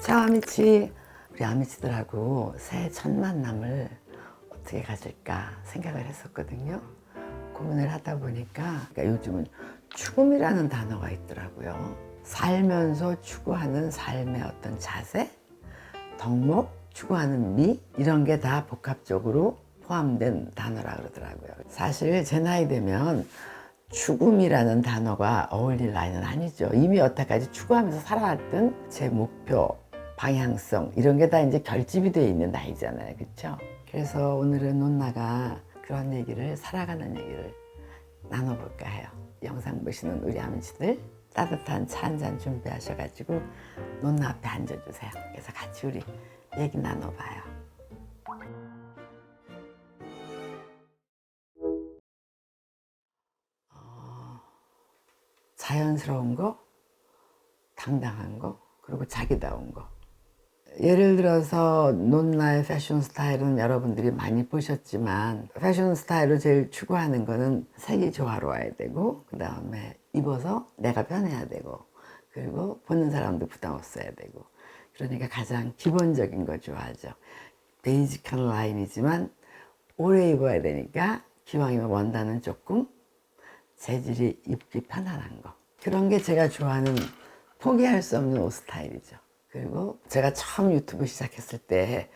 자, 아미치. 우리 아미치들하고 새해 첫 만남을 어떻게 가질까 생각을 했었거든요. 고민을 하다 보니까 요즘은 추구미라는 단어가 있더라고요. 살면서 추구하는 삶의 어떤 자세, 덕목, 추구하는 미, 이런 게 다 복합적으로 포함된 단어라 그러더라고요. 사실 제 나이 되면 추구미라는 단어가 어울릴 나이는 아니죠. 이미 여태까지 추구하면서 살아왔던 제 목표, 방향성, 이런 게 다 이제 결집이 되어 있는 나이잖아요. 그렇죠? 그래서 오늘은 논나가 그런 얘기를, 살아가는 얘기를 나눠볼까 해요. 영상 보시는 우리 아미치들 따뜻한 차 한 잔 준비하셔가지고 논나 앞에 앉아주세요. 그래서 같이 우리 얘기 나눠봐요. 자연스러운 거, 당당한 거, 그리고 자기다운 거. 예를 들어서 논나의 패션 스타일은 여러분들이 많이 보셨지만, 패션 스타일을 제일 추구하는 거는 색이 조화로워야 되고, 그 다음에 입어서 내가 편해야 되고, 그리고 보는 사람도 부담 없어야 되고, 그러니까 가장 기본적인 거 좋아하죠. 베이직한 라인이지만 오래 입어야 되니까 기왕이면 원단은 조금 재질이 입기 편안한 거, 그런 게 제가 좋아하는 포기할 수 없는 옷 스타일이죠. 그리고 제가 처음 유튜브 시작했을 때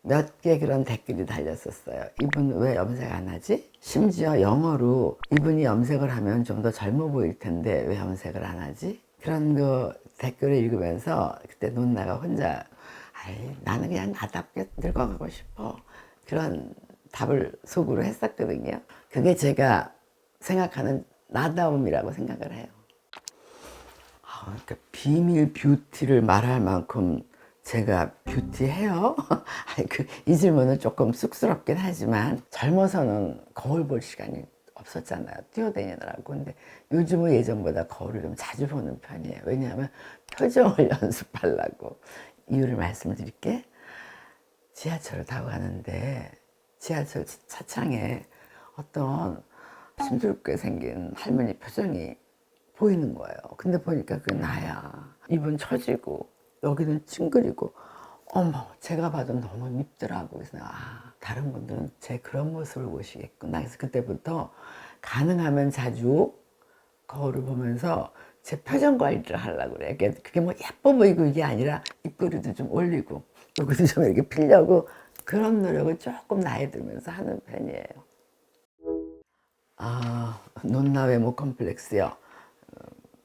몇 개 그런 댓글이 달렸었어요. 이분 왜 염색 안 하지? 심지어 영어로 이분이 염색을 하면 좀 더 젊어 보일 텐데 왜 염색을 안 하지? 그런 거 댓글을 읽으면서 그때 논나가 혼자 나는 그냥 나답게 늙어가고 싶어, 그런 답을 속으로 했었거든요. 그게 제가 생각하는 나다움이라고 생각을 해요. 그러니까 비밀 뷰티를 말할 만큼 제가 뷰티해요? 이 질문은 조금 쑥스럽긴 하지만 젊어서는 거울 볼 시간이 없었잖아요. 뛰어다니느라고. 근데 요즘은 예전보다 거울을 좀 자주 보는 편이에요. 왜냐하면 표정을 연습하려고. 이유를 말씀드릴게. 지하철을 타고 가는데 지하철 차창에 어떤 심술게 생긴 할머니 표정이 보이는 거예요. 근데 보니까 그게 나야. 입은 처지고 여기는 찡그리고, 어머, 제가 봐도 너무 밉더라고. 그래서 다른 분들은 제 그런 모습을 보시겠구나. 그래서 그때부터 가능하면 자주 거울을 보면서 제 표정 관리를 하려고 그래. 그게 뭐 예뻐 보이고 이게 아니라 입꼬리도 좀 올리고 여기도 좀 이렇게 피려고, 그런 노력을 조금 나이 들면서 하는 편이에요. 논나 외모 컴플렉스요.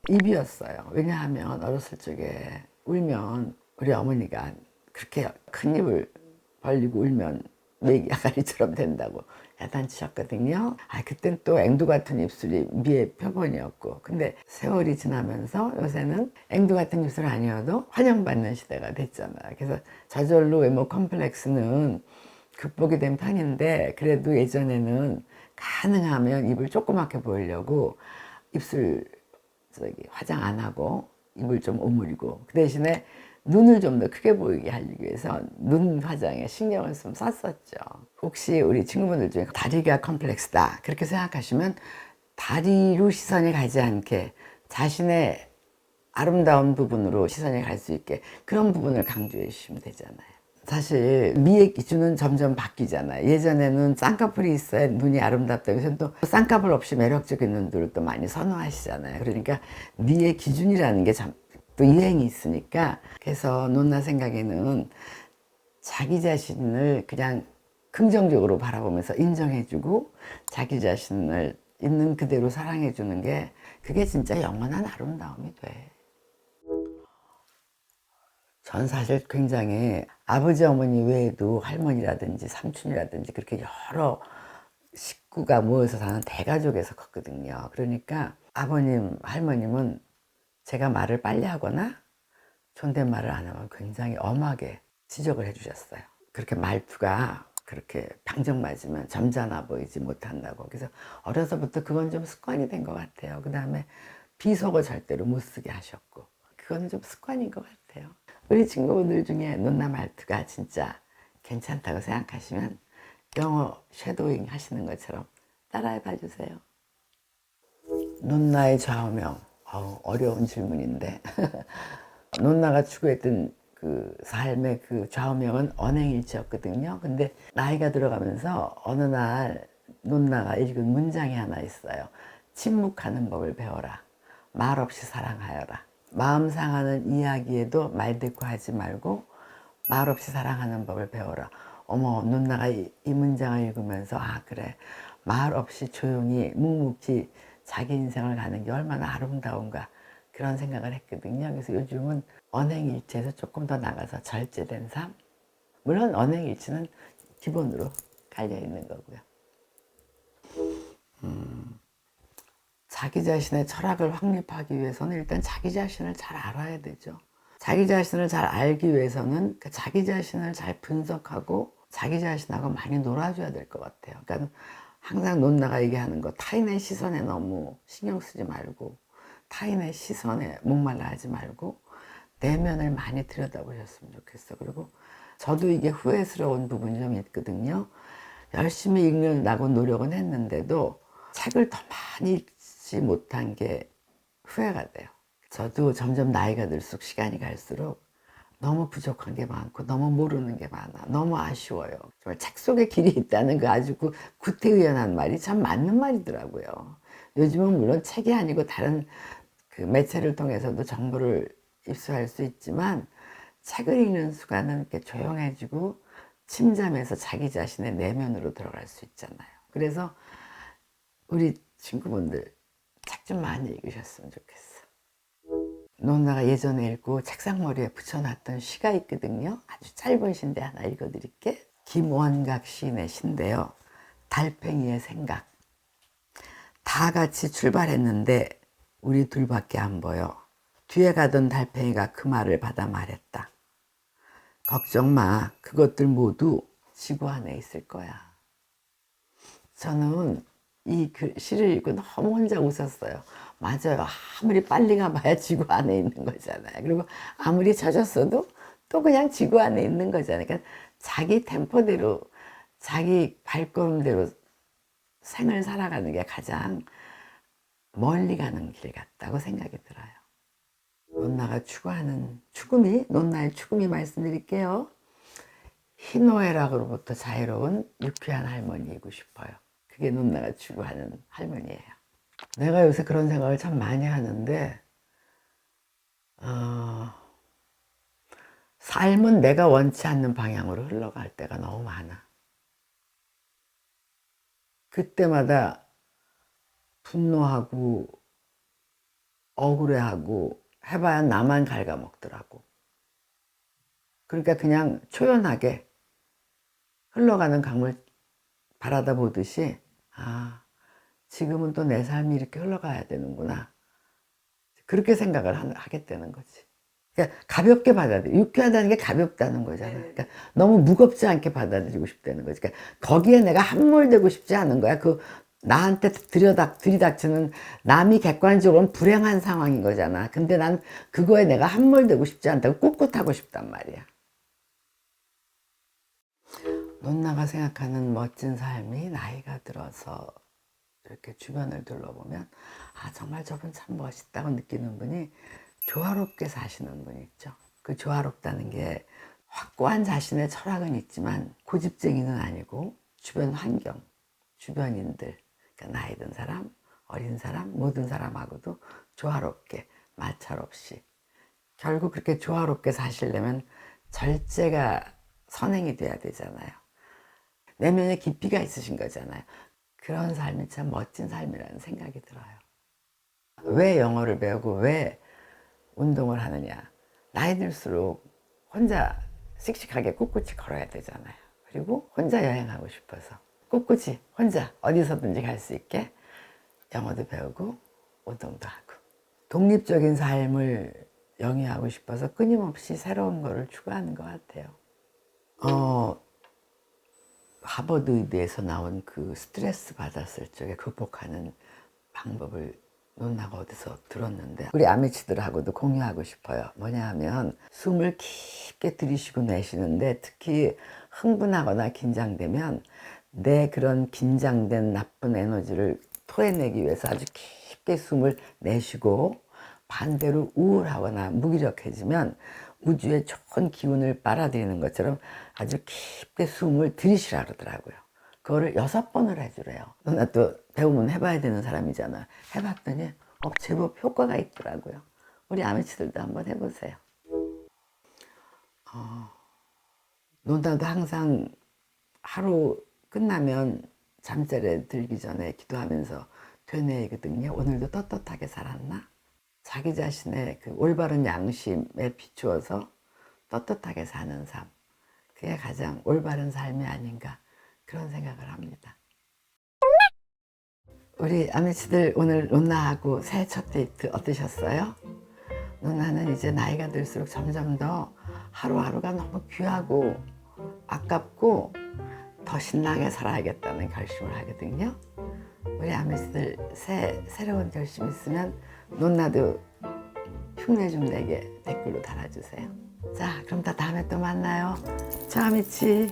입이었어요. 왜냐하면 어렸을 적에 울면 우리 어머니가 그렇게 큰 입을 벌리고 울면 메기 아가리처럼 된다고 야단치셨거든요. 그땐 또 앵두 같은 입술이 미의 표본이었고, 근데 세월이 지나면서 요새는 앵두 같은 입술 아니어도 환영받는 시대가 됐잖아요. 그래서 저절로 외모 컴플렉스는 극복이 된 편인데, 그래도 예전에는 가능하면 입을 조그맣게 보이려고 입술 화장 안 하고 입을 좀 오므리고, 그 대신에 눈을 좀 더 크게 보이게 하기 위해서 눈 화장에 신경을 좀 썼었죠. 혹시 우리 친구분들 중에 다리가 컴플렉스다 그렇게 생각하시면 다리로 시선이 가지 않게 자신의 아름다운 부분으로 시선이 갈 수 있게 그런 부분을 강조해 주시면 되잖아요. 사실 미의 기준은 점점 바뀌잖아요. 예전에는 쌍꺼풀이 있어야 눈이 아름답다고 해서 또 쌍꺼풀 없이 매력적인 눈들을 또 많이 선호하시잖아요. 그러니까 미의 기준이라는 게 또 유행이 있으니까, 그래서 논나 생각에는 자기 자신을 그냥 긍정적으로 바라보면서 인정해주고 자기 자신을 있는 그대로 사랑해주는 게, 그게 진짜 영원한 아름다움이 돼. 전 사실 굉장히 아버지 어머니 외에도 할머니라든지 삼촌이라든지 그렇게 여러 식구가 모여서 사는 대가족에서 컸거든요. 그러니까 아버님, 할머님은 제가 말을 빨리 하거나 존댓말을 안 하면 굉장히 엄하게 지적을 해주셨어요. 그렇게 말투가 그렇게 방정맞으면 점잖아 보이지 못한다고. 그래서 어려서부터 그건 좀 습관이 된 것 같아요. 그 다음에 비속어 절대로 못 쓰게 하셨고, 그건 좀 습관인 것 같아요. 우리 친구분들 중에 논나 말투가 진짜 괜찮다고 생각하시면 영어 쉐도잉 하시는 것처럼 따라해 봐 주세요. 논나의 좌우명. 어려운 질문인데 논나가 추구했던 그 삶의 그 좌우명은 언행일치였거든요. 근데 나이가 들어가면서 어느 날 논나가 읽은 문장이 하나 있어요. 침묵하는 법을 배워라. 말 없이 사랑하여라. 마음 상하는 이야기에도 말 대꾸하지 말고 말 없이 사랑하는 법을 배워라. 어머, 논나가 이 문장을 읽으면서 아 그래, 말 없이 조용히 묵묵히 자기 인생을 가는 게 얼마나 아름다운가 그런 생각을 했거든요. 그래서 요즘은 언행일치에서 조금 더 나가서 절제된 삶. 물론 언행일치는 기본으로 깔려 있는 거고요. 자기 자신의 철학을 확립하기 위해서는 일단 자기 자신을 잘 알아야 되죠. 자기 자신을 잘 알기 위해서는 자기 자신을 잘 분석하고 자기 자신하고 많이 놀아줘야 될 것 같아요. 그러니까 항상 논나가 얘기하는 거, 타인의 시선에 너무 신경 쓰지 말고 타인의 시선에 목말라 하지 말고 내면을 많이 들여다보셨으면 좋겠어. 그리고 저도 이게 후회스러운 부분이 좀 있거든요. 열심히 읽으려고 노력은 했는데도 책을 더 많이 읽지 못한 게 후회가 돼요. 저도 점점 나이가 들수록 시간이 갈수록 너무 부족한 게 많고 너무 모르는 게 많아. 너무 아쉬워요. 정말 책 속에 길이 있다는 그 아주 구태의연한 말이 참 맞는 말이더라고요. 요즘은 물론 책이 아니고 다른 그 매체를 통해서도 정보를 입수할 수 있지만 책을 읽는 순간은 이렇게 조용해지고 침잠해서 자기 자신의 내면으로 들어갈 수 있잖아요. 그래서 우리 친구분들 책 좀 많이 읽으셨으면 좋겠어. 논나가 예전에 읽고 책상머리에 붙여놨던 시가 있거든요. 아주 짧은 시인데 하나 읽어드릴게. 김원각 시인의 시인데요. 달팽이의 생각. 다 같이 출발했는데 우리 둘밖에 안 보여. 뒤에 가던 달팽이가 그 말을 받아 말했다. 걱정 마. 그것들 모두 지구 안에 있을 거야. 저는 이 시를 읽고 너무 혼자 웃었어요. 맞아요. 아무리 빨리 가봐야 지구 안에 있는 거잖아요. 그리고 아무리 젖었어도 또 그냥 지구 안에 있는 거잖아요. 그러니까 자기 템포대로, 자기 발걸음대로 생을 살아가는 게 가장 멀리 가는 길 같다고 생각이 들어요. 논나가 추구하는 죽음이, 논나의 죽음이 말씀드릴게요. 희노애락으로부터 자유로운 유쾌한 할머니이고 싶어요. 그게 논나가 추구하는 할머니예요. 내가 요새 그런 생각을 참 많이 하는데 삶은 내가 원치 않는 방향으로 흘러갈 때가 너무 많아. 그때마다 분노하고 억울해하고 해봐야 나만 갉아먹더라고. 그러니까 그냥 초연하게 흘러가는 강물 바라다 보듯이 아 지금은 또 내 삶이 이렇게 흘러가야 되는구나. 그렇게 생각을 하게 되는 거지. 그러니까 가볍게 받아들여. 유쾌하다는 게 가볍다는 거잖아. 그러니까 너무 무겁지 않게 받아들이고 싶다는 거지. 그러니까 거기에 내가 함몰되고 싶지 않은 거야. 그 나한테 들이닥치는 남이 객관적으로는 불행한 상황인 거잖아. 근데 난 그거에 내가 함몰되고 싶지 않다고 꿋꿋하고 싶단 말이야. 논나가 생각하는 멋진 삶이 나이가 들어서 이렇게 주변을 둘러보면 아 정말 저분 참 멋있다고 느끼는 분이 조화롭게 사시는 분 있죠. 그 조화롭다는 게 확고한 자신의 철학은 있지만 고집쟁이는 아니고 주변 환경, 주변인들, 그러니까 나이 든 사람, 어린 사람, 모든 사람하고도 조화롭게 마찰 없이 결국 그렇게 조화롭게 사시려면 절제가 선행이 돼야 되잖아요. 내면에 깊이가 있으신 거잖아요. 그런 삶이 참 멋진 삶이라는 생각이 들어요. 왜 영어를 배우고 왜 운동을 하느냐. 나이 들수록 혼자 씩씩하게 꿋꿋이 걸어야 되잖아요. 그리고 혼자 여행하고 싶어서 꿋꿋이 혼자 어디서든지 갈 수 있게 영어도 배우고 운동도 하고 독립적인 삶을 영위하고 싶어서 끊임없이 새로운 거를 추구하는 것 같아요. 하버드 의대에서 나온 그 스트레스 받았을 적에 극복하는 방법을 논나가 어디서 들었는데 우리 아미치들하고도 공유하고 싶어요. 뭐냐 하면 숨을 깊게 들이쉬고 내쉬는데 특히 흥분하거나 긴장되면 내 그런 긴장된 나쁜 에너지를 토해내기 위해서 아주 깊게 숨을 내쉬고 반대로 우울하거나 무기력해지면 우주의 좋은 기운을 빨아들이는 것처럼 아주 깊게 숨을 들이쉬라 그러더라고요. 그거를 6번을 해주래요. 누나 또 배우면 해봐야 되는 사람이잖아. 해봤더니 제법 효과가 있더라고요. 우리 아미치들도 한번 해보세요. 누나도 항상 하루 끝나면 잠자리에 들기 전에 기도하면서 되뇌이거든요. 오늘도 떳떳하게 살았나? 자기 자신의 그 올바른 양심에 비추어서 떳떳하게 사는 삶, 그게 가장 올바른 삶이 아닌가 그런 생각을 합니다. 우리 아미치들 오늘 누나하고 새해 첫 데이트 어떠셨어요? 누나는 이제 나이가 들수록 점점 더 하루하루가 너무 귀하고 아깝고 더 신나게 살아야겠다는 결심을 하거든요. 우리 아미치들 새로운 결심 있으면 누나도 흉내 좀 내게 댓글로 달아주세요. 자, 그럼 다 다음에 또 만나요. 자, 아미치.